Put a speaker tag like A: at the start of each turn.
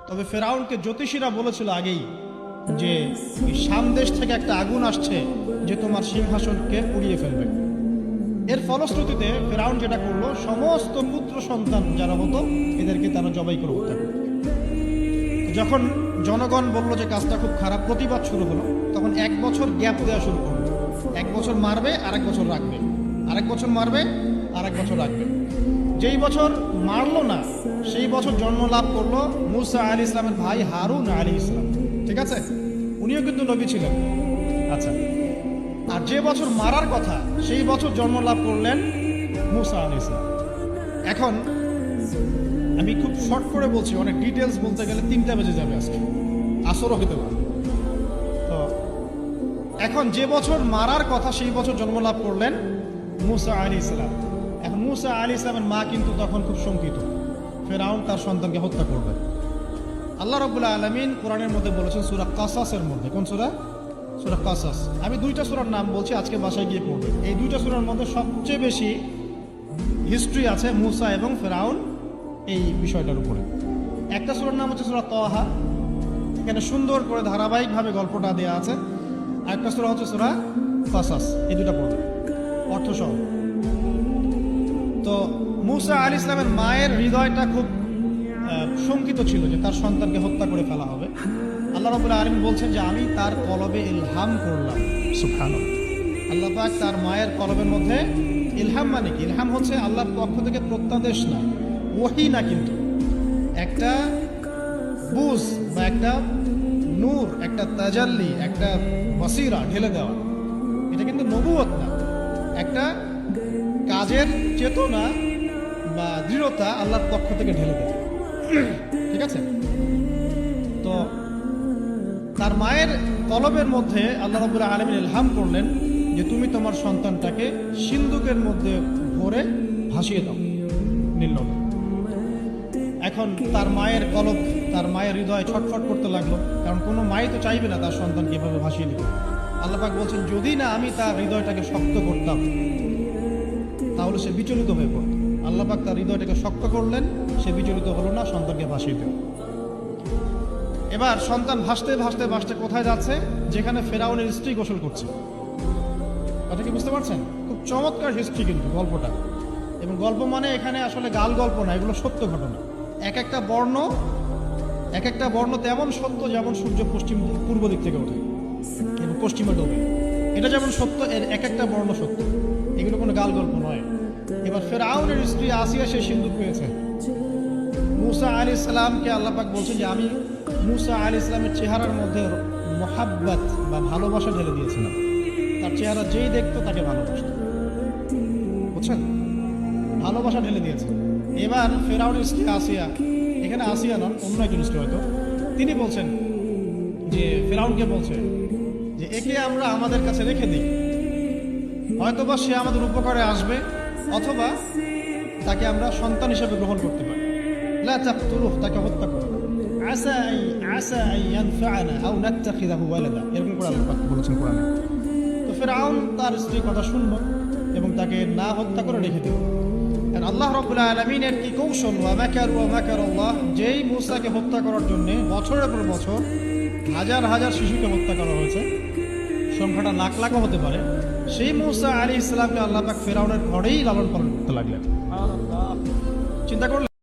A: তবে ফেরাউনকে জ্যোতিষীরা বলেছিল আগেই যে শাম দেশ থেকে একটা আগুন আসছে যে তোমার সিংহাসনকে পুড়িয়ে ফেলবে। এর ফলশ্রুতিতে ফেরাউন যেটা করলো, সমস্ত পুত্র সন্তান যারা হতো এদেরকে তারা জবাই করে হত্যা করলো। যখন জনগণ বলল যে কাজটা খুব খারাপ, প্রতিবাদ শুরু হলো, তখন 1 বছর গ্যাপ দেওয়া শুরু করলো। 1 বছর মারবে, আরেক বছর রাখবে, আরেক বছর মারবে, আরেক বছর রাখবে। যেই বছর মারলো না সেই বছর জন্ম লাভ করলো মুসা আলী ইসলামের ভাই হারুন আলী ইসলাম। ঠিক আছে, উনিও কিন্তু নবী ছিলেন। আচ্ছা, আর যে বছর মারার কথা সেই বছর জন্ম লাভ করলেন মুসা আলী ইসলাম। এখন আমি খুব শর্ট করে বলছি, অনেক ডিটেলস বলতে গেলে 3টা বেজে যাবে, আজকে আসরও হতে পারে। তো এখন যে বছর মারার কথা সেই বছর জন্ম লাভ করলেন মুসা আলী ইসলাম। এখন মুসা আলী ইসলামের মা কিন্তু তখন খুব শঙ্কিত, ফেরাউন তার সন্তানকে হত্যা করবে। আল্লাহ রাব্বুল আলামিন কোরআনের মধ্যে বলেছেন সূরা কাসাসের মধ্যে। কোন সূরা? সূরা কাসাস। আমি 2টা সূরার নাম বলছি, আজকে বাসায় গিয়ে পড়বেন। এই 2টা সূরার মধ্যে সবচেয়ে বেশি হিস্ট্রি আছে মুসা এবং ফেরাউন এই বিষয়টার উপরে। একটা সূরার নাম হচ্ছে সূরা তাহা, এখানে সুন্দর করে ধারাবাহিকভাবে গল্পটা দেওয়া আছে। আর একটা সূরা হচ্ছে সূরা কাসাস। এই 2টা পড়বেন অর্থ সহ। তো মুসা আলী ইসলামের মায়ের হৃদয়টা খুব শঙ্কিত ছিল যে তার সন্তানকে হত্যা করে ফেলা হবে। আল্লাহ রাব্বুল আলামিন বলছেন যে আমি তার কলবে ইলহাম করলাম। সুবহানাল্লাহ, আল্লাহ পাক তার মায়ের কলবের মধ্যে ইলহাম, মানে কি? ইলহাম হচ্ছে আল্লাহর পক্ষ থেকে প্রত্যাদেশ না, ওহী না, কিন্তু একটা বুঝ বা একটা নূর, একটা তাজাল্লি, একটা বসিরা ঢেলে দেওয়া। এটা কিন্তু নবুয়ত না, একটা কাজের চেতনা বা দৃঢ়তা আল্লাহর পক্ষ থেকে ঢেলে দেয়। ঠিক আছে, তো তার মায়ের কলবের মধ্যে আল্লাহ রাব্বুল আলামিন ইলহাম করলেন যে তুমি তোমার সন্তানটাকে সিন্দুকের মধ্যে ভরে ভাসিয়ে দাও নীল নদে। এখন তার মায়ের কলব, তার মায়ের হৃদয় ছটফট করতে লাগলো, কারণ কোনো মাই তো চাইবে না তার সন্তানকে এভাবে ভাসিয়ে দিবে। আল্লাহ পাক বলছেন যদি না আমি তার হৃদয়টাকে শক্ত করতাম তাহলে সে বিচলিত হয়ে পড়ত। আল্লাহ পাক তার হৃদয়টাকে শক্ত করলেন, সে বিচলিত হলো না, সন্তানকে ভাসিয়ে দিল। এবার সন্তান ভাসতে ভাসতে ভাসতে কোথায় যাচ্ছে? যেখানে ফেরাউনের স্ত্রী গোসল করছে। কথা কি বুঝতে পারছেন? খুব চমৎকার হিস্ট্রি কিন্তু গল্পটা। এবং গল্প মানে এখানে আসলে গাল গল্প না, এগুলো সত্য ঘটনা। এক একটা বর্ণ তেমন সত্য যেমন সূর্য পূর্ব দিক থেকে ওঠে এবং পশ্চিমে ডোবে। এটা যেমন সত্য, এর এক একটা বর্ণ সত্য, এগুলো কোনো গাল গল্প নয়। এবার ফেরাউনের স্ত্রী আসিয়া সে সিন্দুক পেয়েছে। মুসা আলী ইসলামকে আল্লাহ পাক বলছেন যে আমি মুসা আলী ইসলামের চেহারার মধ্যে মোহাব্বত বা ভালোবাসা ঢেলে দিয়েছিলাম। তার চেহারা যেই দেখতো তাকে ভালোবাসত, বুঝছেন? ভালোবাসা ঢেলে দিয়েছে। এবার ফেরাউনের স্ত্রী আসিয়া, এখানে আসিয়া নন, অন্য একজন স্ত্রী হয়তো, তিনি বলছেন যে ফেরাউনকে বলছে যে একে আমরা আমাদের কাছে রেখে দিই, হয়তোবা সে আমাদের উপকারে আসবে, অথবা তাকে আমরা সন্তান হিসেবে গ্রহণ করতে পারি। লা তাকতুলুহু, তাকে হত্যা করো। আসা আন ইয়ানফা'না আও নাত্তাখিযাহু ওয়ালাদা, এরকম করে আল্লাহ পাক বলেছেন কোরআনে। তো ফেরাউন তার স্ত্রীর কথা শুনল এবং তাকে না হত্যা করে রেখে দিল। আর আল্লাহ রাব্বুল আলামিনের কি কৌশল! ওয়া মাকারাল্লাহ, যেই মুসাকে হত্যা করার জন্য বছরের পর বছর হাজার হাজার শিশুকে হত্যা করা হয়েছে, সংখ্যাটা লাখ লাখও হতে পারে, সেই মুসা আলী ইসলামকে আল্লাহ পাক ফেরাউনের ঘরেই লালন পালন করতে লাগলেন। চিন্তা করলেন?